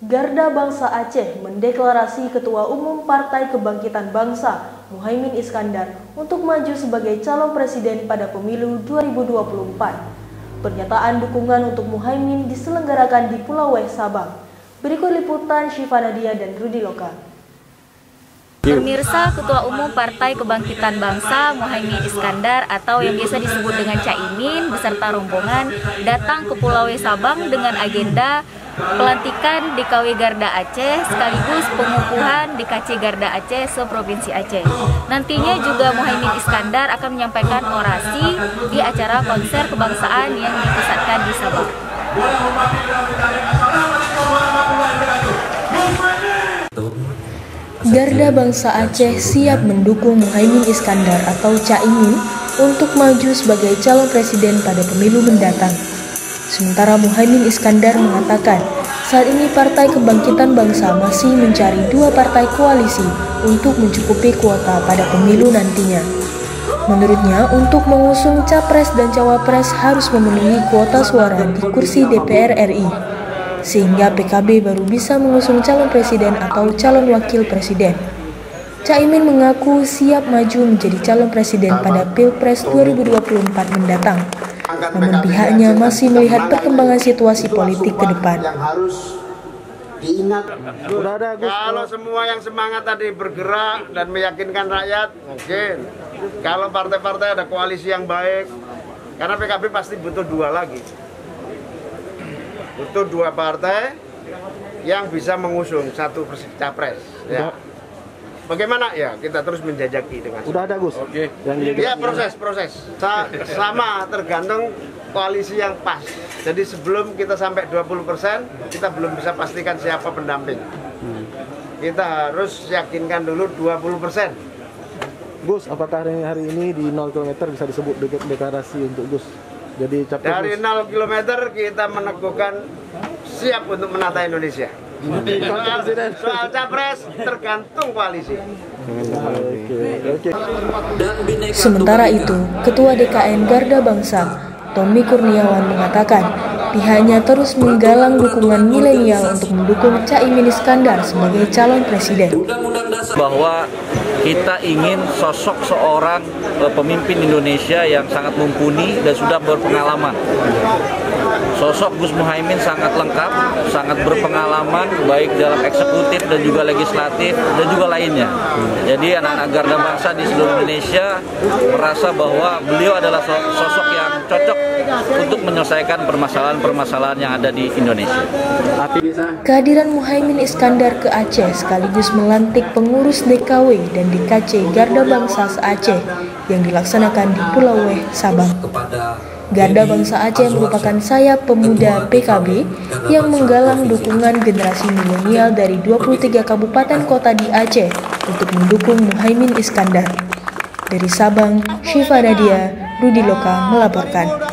Garda Bangsa Aceh mendeklarasi Ketua Umum Partai Kebangkitan Bangsa, Muhaimin Iskandar, untuk maju sebagai calon presiden pada pemilu 2024. Pernyataan dukungan untuk Muhaimin diselenggarakan di Pulau Weh, Sabang. Berikut liputan Syifa Nadia dan Rudi Loka. Pemirsa, Ketua Umum Partai Kebangkitan Bangsa Muhaimin Iskandar atau yang biasa disebut dengan Caimin beserta rombongan datang ke Pulau Weh, Sabang dengan agenda pelantikan DKW Garda Aceh sekaligus pengukuhan DKC Garda Aceh se-Provinsi Aceh. Nantinya juga Muhaimin Iskandar akan menyampaikan orasi di acara konser kebangsaan yang dipusatkan di Sabang. Garda Bangsa Aceh siap mendukung Muhaimin Iskandar atau Caimin untuk maju sebagai calon presiden pada pemilu mendatang. Sementara Muhaimin Iskandar mengatakan, saat ini Partai Kebangkitan Bangsa masih mencari dua partai koalisi untuk mencukupi kuota pada pemilu nantinya. Menurutnya, untuk mengusung capres dan cawapres harus memenuhi kuota suara di kursi DPR RI, sehingga PKB baru bisa mengusung calon presiden atau calon wakil presiden. Caimin mengaku siap maju menjadi calon presiden pada Pilpres 2024 mendatang. Namun pihaknya masih melihat perkembangan situasi politik ke depan. Yang harus diingat, kalau semua yang semangat tadi bergerak dan meyakinkan rakyat, mungkin kalau partai-partai ada koalisi yang baik, karena PKB pasti butuh dua lagi, butuh dua partai yang bisa mengusung satu capres. Ya. Bagaimana ya kita terus menjajaki dengan udah ada Gus. Oke. Ya proses. Sama tergantung koalisi yang pas. Jadi sebelum kita sampai 20%, kita belum bisa pastikan siapa pendamping. Kita harus yakinkan dulu 20%. Gus, apakah hari ini di 0 km bisa disebut deklarasi untuk Gus? Jadi capres dari 0 km kita meneguhkan siap untuk menata Indonesia. Soal capres tergantung koalisi. Sementara itu, Ketua DKN Garda Bangsa, Tommy Kurniawan mengatakan pihaknya terus menggalang dukungan milenial untuk mendukung Caimin Iskandar sebagai calon presiden. Bahwa kita ingin sosok seorang pemimpin Indonesia yang sangat mumpuni dan sudah berpengalaman. Sosok Gus Muhaimin sangat lengkap, sangat berpengalaman baik dalam eksekutif dan juga legislatif dan juga lainnya. Jadi anak-anak Garda Bangsa di seluruh Indonesia merasa bahwa beliau adalah sosok yang cocok untuk menyelesaikan permasalahan-permasalahan yang ada di Indonesia. Kehadiran Muhaimin Iskandar ke Aceh sekaligus melantik pengurus DKW dan DKC Garda Bangsa se-Aceh yang dilaksanakan di Pulau Weh, Sabang. Garda Bangsa Aceh merupakan sayap pemuda PKB yang menggalang dukungan generasi milenial dari 23 kabupaten kota di Aceh untuk mendukung Muhaimin Iskandar. Dari Sabang, Syifa Nadia, Rudi Loka melaporkan.